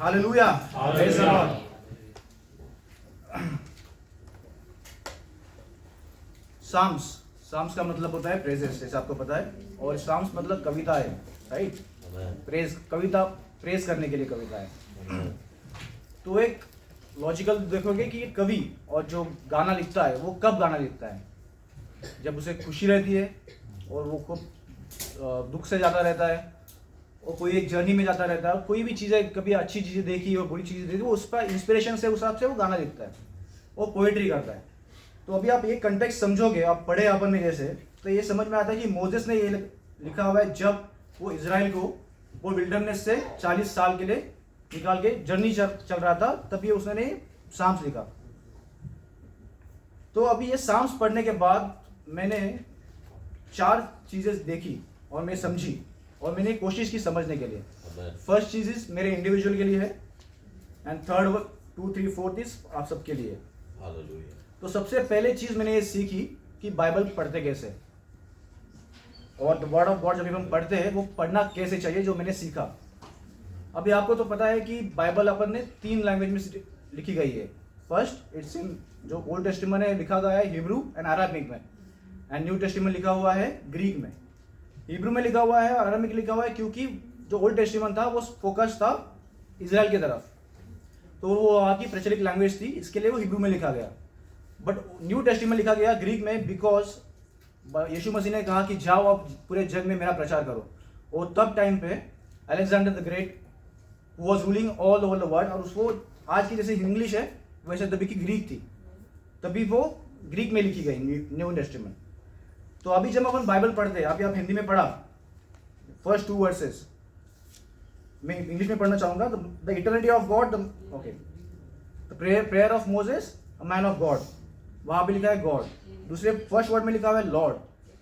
Hallelujah. Praise the lord. Psalms का मतलब होता है प्रेजेस, जैसे आपको पता है, और साम्स मतलब कविता है, राइट। प्रेज कविता, प्रेज करने के लिए कविता है। तो एक लॉजिकल देखोगे कि ये कवि और जो गाना लिखता है वो कब गाना लिखता है, जब उसे खुशी रहती है और वो खूब दुख से जाता रहता है और कोई एक जर्नी में जाता रहता है, कोई भी चीज़ें, कभी अच्छी चीज़ें देखी और बुरी चीज़ें देखी, वो उस पर इंस्पिरेशन से, उस हिसाब से वो गाना लिखता है, वो पोएट्री करता है। तो अभी आप ये कंटेक्स्ट समझोगे, आप पढ़े अपन में जैसे, तो ये समझ में आता है कि मोजेस ने ये लिखा हुआ है जब वो इजराइल को वो विल्डरनेस से 40 साल के लिए निकाल के जर्नी चल रहा था, तब ये उसने साम्स लिखा। तो अभी ये साम्स पढ़ने के बाद मैंने 4 चीज़ें देखी और मैं समझी और मैंने कोशिश की समझने के लिए। फर्स्ट चीज इज मेरे इंडिविजुअल के लिए है, एंड थर्ड 2 3 4 इज आप सबके लिए। तो सबसे पहले चीज मैंने ये सीखी कि बाइबल पढ़ते कैसे, और द वर्ड ऑफ गॉड जब हम पढ़ते हैं वो पढ़ना कैसे चाहिए, जो मैंने सीखा। अभी आपको तो पता है कि बाइबल अपन ने 3 लैंग्वेज में लिखी गई है। फर्स्ट इट्स इन, जो ओल्ड टेस्टामेंट में लिखा गया है हिब्रू एंड अराबिक में, एंड न्यू टेस्टामेंट लिखा हुआ है ग्रीक में। हिब्रू में लिखा हुआ है और अरामिक लिखा हुआ है क्योंकि जो ओल्ड टेस्टामेंट था वो फोकस था इजराइल की तरफ, तो वो वहाँ की प्रचलित लैंग्वेज थी, इसके लिए वो हिब्रू में लिखा गया। बट न्यू टेस्टामेंट लिखा गया ग्रीक में, बिकॉज यीशु मसीह ने कहा कि जाओ आप पूरे जग में मेरा प्रचार करो। और तब टाइम पे Alexander the great was ruling all over the world, और उसको आज की जैसे इंग्लिश है वैसे तभी की ग्रीक थी, तभी वो ग्रीक में लिखी गई न्यू टेस्टामेंट। तो अभी जब अपन बाइबल पढ़ते हैं, अभी आप हिंदी में पढ़ा फर्स्ट 2 वर्सेस, मैं इंग्लिश में पढ़ना चाहूंगा। The eternity of God, okay, the prayer of Moses a man of God, वहां पे लिखा है गॉड। दूसरे फर्स्ट वर्ड में लिखा हुआ है लॉर्ड,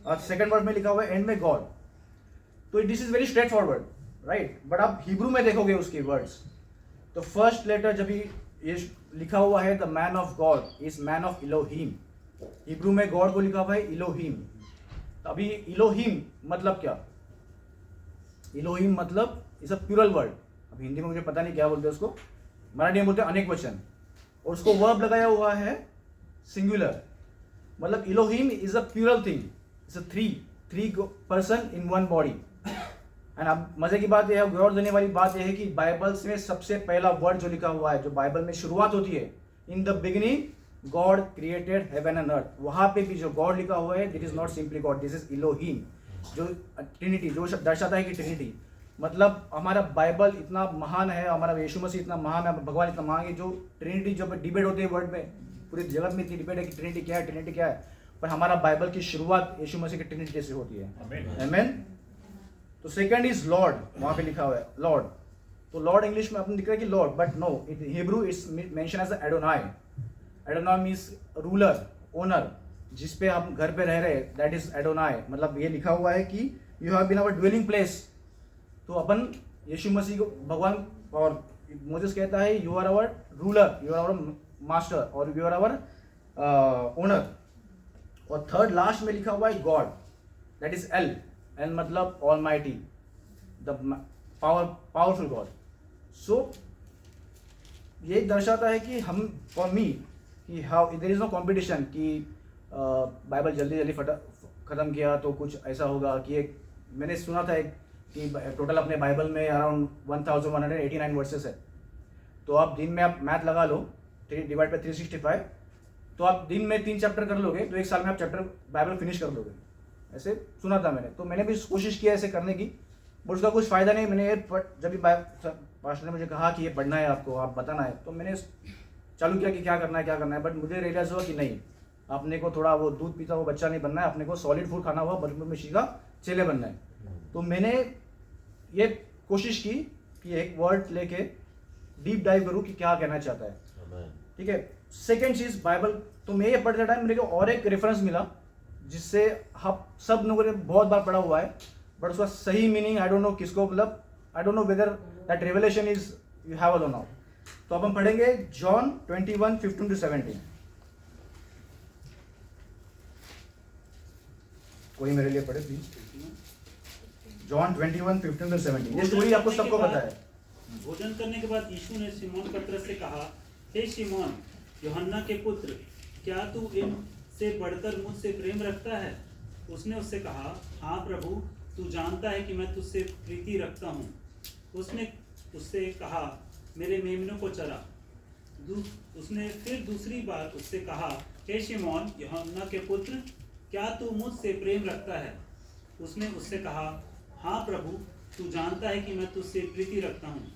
और सेकंड वर्ड में लिखा हुआ है एंड में गॉड। तो this is very straight forward, right. But आप हिब्रू में देखोगे उसके वर्ड्स, तो फर्स्ट लेटर जब ये लिखा हुआ है the man of God is man of Elohim, Hebrew में गॉड को लिखा हुआ है इलोहीम। तो अभी इलोहीम मतलब क्या, इलोहीम मतलब इज अ प्लूरल वर्ड। अब हिंदी में मुझे पता नहीं क्या बोलते हैं उसको, मराठी में बोलते हैं अनेक वचन, और उसको वर्ब लगाया हुआ है सिंगुलर, मतलब Elohim is a plural thing, is a three person in one body. And अब मजे की बात यह है, गौर देने वाली बात यह है कि बाइबल में सबसे पहला वर्ड जो लिखा हुआ है, जो बाइबल में शुरुआत होती है, in the beginning God created heaven and earth, वहां पे भी जो गॉड लिखा हुआ है that is not simply God, this is Elohim, जो ट्रिनिटी, जो दर्शाता है कि ट्रिनिटी, मतलब हमारा बाइबल इतना महान है, हमारा यीशु मसीह इतना महान है, भगवान इतना महान है, जो ट्रिनिटी जो डिबेट होती है वर्ल्ड में, पूरे जगत में इतनी डिबेट है कि ट्रिनिटी क्या है, ट्रिनिटी क्या है, पर हमारा बाइबल की शुरुआत यीशु मसीह की ट्रिनिटी से होती है। आमीन। तो सेकंड इज लॉर्ड, वहां पे लिखा हुआ है लॉर्ड। तो लॉर्ड इंग्लिश में अपन दिख रहा है कि lord, but no, in Hebrew it's mention as Adonai. Adonai means ruler, owner, जिस पे हम घर पे रह रहे हैं, दैट इज एडोनाई। मतलब ये लिखा हुआ है कि you have been our dwelling place. तो अपन यीशु मसीह को भगवान, और मोसेस कहता है you are our ruler, you are our master, और यू आर आवर ओनर। और थर्ड लास्ट में लिखा हुआ है God, that is El, El मतलब almighty, the powerful God. So ये दर्शाता है कि हम, फॉर मी, कि how there is no competition कि बाइबल जल्दी जल्दी खत्म किया तो कुछ ऐसा होगा कि एक, मैंने सुना था एक कि टोटल अपने बाइबल में अराउंड 1189 वर्सेस है। तो आप दिन में आप मैथ लगा लो, डिवाइड बाय 365, तो आप दिन में 3 चैप्टर कर लोगे तो 1 साल में आप चैप्टर बाइबल फिनिश कर लोगे, ऐसे सुना था मैंने। तो मैंने भी कोशिश किया ऐसे करने की, बट उसका कुछ फ़ायदा नहीं। मैंने जब भी पास्टर ने मुझे कहा कि ये पढ़ना है आपको, आप बताना है, तो मैंने चालू किया कि क्या करना है, बट मुझे रियलाइज हुआ कि नहीं, अपने को थोड़ा वो दूध पीता हुआ बच्चा नहीं बनना है, अपने को सॉलिड फूड खाना हुआ, बचपन में का चेले बनना है। तो मैंने ये कोशिश की कि एक वर्ड लेके डीप डाइव करूँ कि क्या कहना चाहता है, ठीक है। सेकेंड चीज़ बाइबल, तो मैं ये पढ़ते टाइम मेरे को और एक रेफरेंस मिला जिससे हम सब लोगों ने बहुत बार पढ़ा हुआ है, बट उसका सही मीनिंग आई डोंट नो किसको, मतलब I don't know whether that revelation is you have a now. तो अब हम पढ़ेंगे जॉन 21:15-17। कोई मेरे लिए पढ़े प्लीज। जॉन 21:15-17, ये स्टोरी आपको सबको पता है। भोजन करने के बाद यीशु ने शिमोन पतरस से कहा, हे शिमोन यूहन्ना के पुत्र, क्या तू इनसे बढ़कर मुझसे प्रेम रखता है? उसने उससे कहा, हाँ प्रभु, तू जानता है कि मैं तुझसे प्रीति रखता हूँ। उसने उससे कहा, मेरे मेमनों को चरा। उसने फिर दूसरी बार उससे कहा, हे शिमोन यूहन्ना के पुत्र, क्या तू मुझसे प्रेम रखता है? उसने उससे कहा, हाँ प्रभु, तू जानता है कि मैं तुझसे प्रीति रखता हूँ।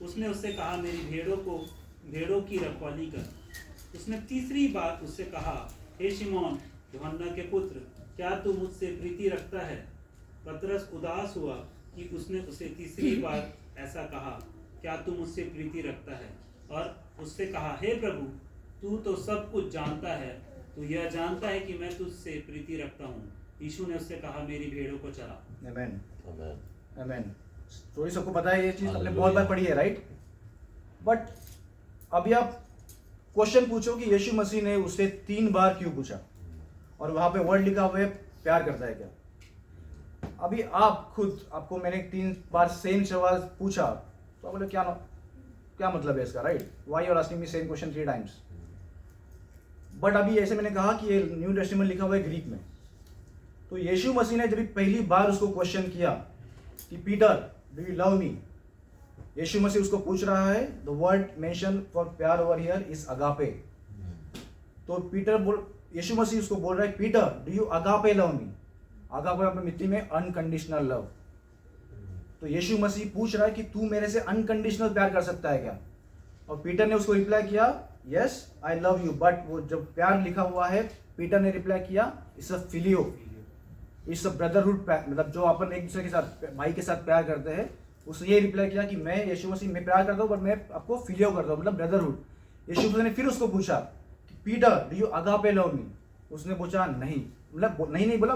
उसने उससे कहा, मेरी भेड़ों की रखवाली कर। उसने तीसरी बार उससे कहा, हे शिमोन यूहन्ना के पुत्र, क्या तू मुझसे प्रीति रखता है? पतरस उदास हुआ कि उसने उसे तीसरी बार ऐसा कहा, क्या तू मुझसे प्रीति रखता है? और उससे कहा, हे प्रभु, तू तो सब कुछ जानता है, तू यह जानता है कि मैं तुझसे प्रीति रखता हूँ। यीशु ने उससे कहा, मेरी भेड़ों को चरा। आमेन, आमेन। स्टोरी सबको पता है, ये चीज आपने बहुत बार पढ़ी है, राइट? बट अभी आप क्वेश्चन पूछो कि यीशु मसीह ने उससे 3 बार क्यों पूछा, और वहां पे वर्ड लिखा हुआ है प्यार करता है क्या? अभी आप खुद, आपको मैंने 3 बार सेम सवाल पूछा, तो आप बोले क्या मतलब है इसका, right? Why you are asking me same question 3 times? But अभी ऐसे मैंने कहा कि ये न्यू टेस्टामेंट लिखा हुआ है ग्रीक में, तो यीशु मसीह ने जब पहली बार उसको क्वेश्चन किया कि Peter, do you love me? Yeshu Masih उसको पूछ रहा है, द वर्ड मेंशन फॉर प्यार ओवर हियर इज अगापे। तो यीशु मसीह उसको बोल रहा है, Peter, do you agape love me? Agape अपनी मिट्टी में अनकंडीशनल लव। तो यीशु मसीह पूछ रहा है कि तू मेरे से अनकंडीशनल प्यार कर सकता है क्या? और पीटर ने उसको रिप्लाई किया, yes I love you. But वो जब प्यार लिखा हुआ है, पीटर ने रिप्लाई किया, it's a phileo, it's a brotherhood, मतलब जो अपन एक दूसरे के साथ, भाई के साथ प्यार करते हैं। उसने ये रिप्लाई किया कि मैं यीशु मसीह में प्यार करता हूँ, बट मैं आपको फिलियो करता हूँ, मतलब ब्रदरहुड। यीशु मसीह ने फिर उसको पूछा कि Peter, do you agape love मी? उसने पूछा नहीं, मतलब नहीं बोला,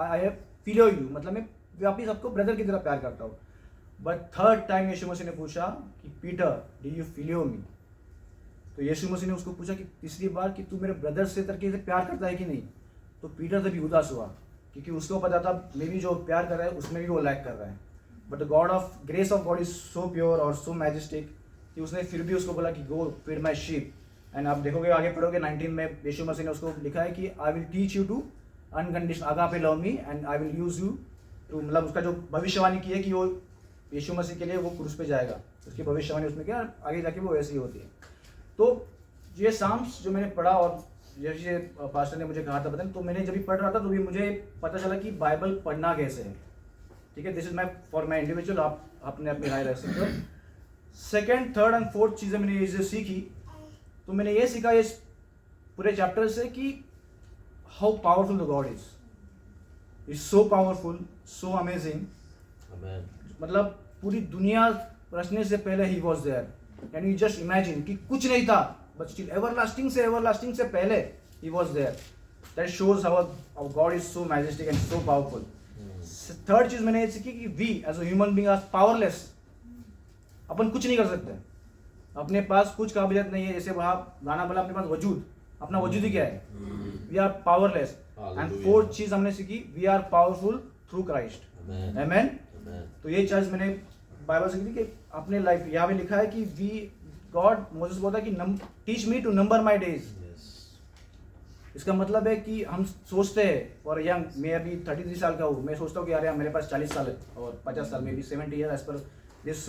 आई फिलियो यू, मतलब मैं वापिस आपको ब्रदर की तरह प्यार करता हूँ। बट थर्ड टाइम यीशु मसीह ने पूछा कि पीटर, डू यू फिलियो मी? तो यीशु मसीह ने उसको पूछा कि तीसरी बार कि तू मेरे ब्रदर से तरीके से प्यार करता है कि नहीं? तो पीटर तभी उदास हुआ, क्योंकि उसको पता था मे भी जो प्यार कर रहा है उसमें भी वो लैक कर रहा है। But the God of grace of God is so pure और सो मैजेस्टिक कि उसने फिर भी उसको बोला कि गो फीड माई शीप। एंड आप देखोगे, आगे पढ़ोगे 19 में यीशु मसीह ने उसको लिखा है कि I will teach you to unconditional agape love me and I will use you too, मतलब उसका जो भविष्यवाणी की है कि वो यीशु मसीह के लिए वो क्रूस पे जाएगा, उसकी भविष्यवाणी उसमें क्या आगे जाके वो वैसी होती है। तो ये साम्स जो मैंने पढ़ा, और जैसे पास्टर ने मुझे कहा था पता नहीं, तो मैंने जब भी पढ़ रहा था तो भी मुझे पता चला कि बाइबल पढ़ना कैसे है। ठीक है, this is my for my individual, आप अपने अपनी राय रख सकते हो। सेकेंड, थर्ड एंड फोर्थ चीज़ें मैंने ये जो सीखी, तो मैंने ये सीखा इस पूरे चैप्टर से कि how powerful the God is so powerful, so amazing. मतलब पूरी दुनिया रचने से पहले ही was there, can you just imagine कि कुछ नहीं था, बट स्टिल एवरलास्टिंग से पहले ही was there. That shows how God is so majestic and so powerful. Third चीज मैंने ये सीखी कि we as a human being are powerless, अपन कुछ नहीं कर सकते, अपने पास कुछ काबिलियत नहीं है। जैसे वहां गाना बोला, अपने पास वजूद, अपना वजूद ही क्या है, we are powerless. And fourth चीज हमने सीखी, we are powerful through Christ. Amen. तो ये चीज मैंने बाइबल से सीखी कि अपने लाइफ, यहाँ पे लिखा है कि वी गॉड, मोसेस बोलता है कि teach me to number my days. इसका मतलब है कि हम सोचते हैं, और यंग, मैं अभी 33 साल का हूँ, मैं सोचता हूँ कि यार मेरे पास 40 साल है और 50 साल में भी 70 year as per this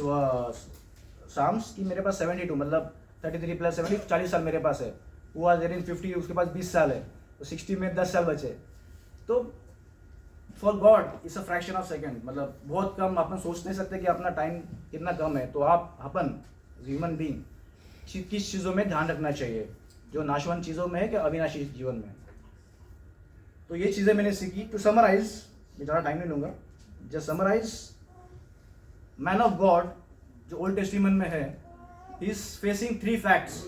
psalms कि मेरे पास 72, मतलब 33 प्लस 70, 40 साल मेरे पास है। वो आज 50, उसके पास 20 साल है, तो 60 में 10 साल बचे। तो for God it's a fraction of second, मतलब बहुत कम। अपन सोच नहीं सकते कि अपना टाइम कितना कम है। तो आप अपन ह्यूमन बीइंग किस चीज़ों में ध्यान रखना चाहिए, जो नाशवान चीज़ों में है कि अविनाशी जीवन में। तो ये चीज़ें मैंने सीखी। टू समराइज, मैं ज़्यादा टाइम नहीं लूँगा, just summarize, man of God जो ओल्ड टेस्टामेंट में है, he is facing 3 facts.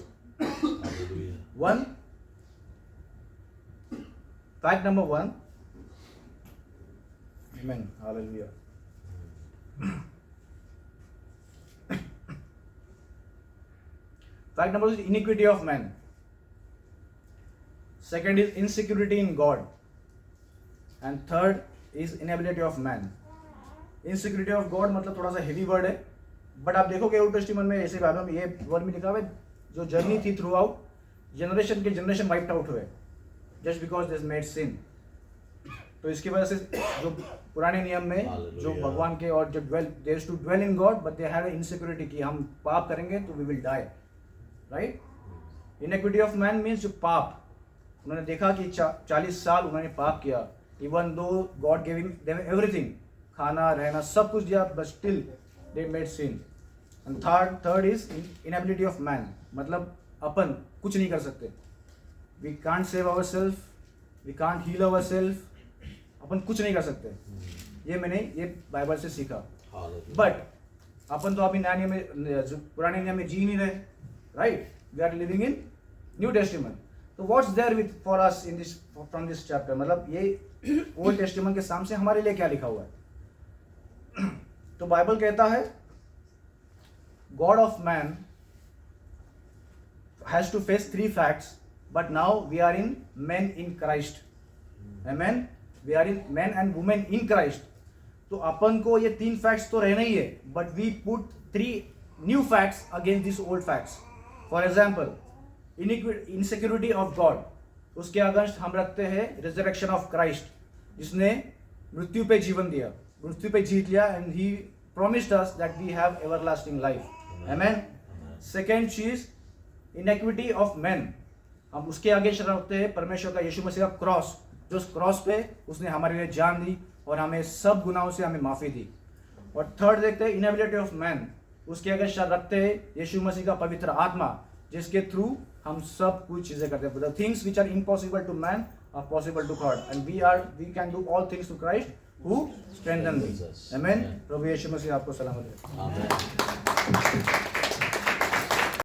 1, fact number 1, amen, hallelujah. Fact number 2 is iniquity of man. Second is insecurity in God. And third is inability of man. Insecurity of God मतलब थोड़ा सा heavy word है, but आप देखोगे old testament में ऐसे Bible में ये वर्ड में लिखा हुआ है, जो जर्नी थी थ्रू आउट जनरेशन के जनरेशन वाइप्ड आउट हुए जस्ट बिकॉज दिस मेड सिन। तो इसकी वजह से जो पुराने नियम में जो भगवान के और जो they to dwell in God but they had insecurity कि हम पाप करेंगे तो we will die, right. Iniquity of man means जो पाप, उन्होंने देखा कि 40 साल उन्होंने पाप किया, even though God giving them everything, खाना रहना सब कुछ दिया, but still they made sin. And third is inability of man, मतलब अपन कुछ नहीं कर सकते, we can't save our self, we can't heal our self, अपन कुछ नहीं कर सकते। ये मैंने ये बाइबल से सीखा। बट अपन तो अभी नया नियम में, पुराने नियम में जी नहीं रहे, right, we are living in New Testament. तो what's there with for us in this from this chapter, मतलब ये ओल्ड टेस्टामेंट के सामने हमारे लिए क्या लिखा हुआ है। तो बाइबल कहता है God of man has to face 3 facts, but now we are in men in Christ. Amen. We are in men and women in Christ. तो अपन को ये 3 facts तो रहना ही है, but we put 3 new facts against these old facts. For example, insecurity of God, उसके against हम रखते हैं resurrection of Christ, जिसने मृत्यु पे जीवन दिया, मृत्यु पे जीत लिया, and he promised us that we have everlasting life. Amen. Second चीज इनइक्विटी ऑफ मैन, हम उसके आगे रखते हैं परमेश्वर का यीशु मसीह का क्रॉस, जो उस क्रॉस पे उसने हमारे लिए जान दी और हमें सब गुनाहों से हमें माफी दी। और थर्ड देखते हैं इनएबिलिटी ऑफ मैन, उसके आगे रखते हैं यीशु मसीह का पवित्र आत्मा, जिसके थ्रू हम सब कुछ चीजें करते हैं। The things which are impossible to man are possible to God, and we can do all things to Christ who strengthen me. Amen. प्रभु यीशु मसीह आपको सलामत रखे।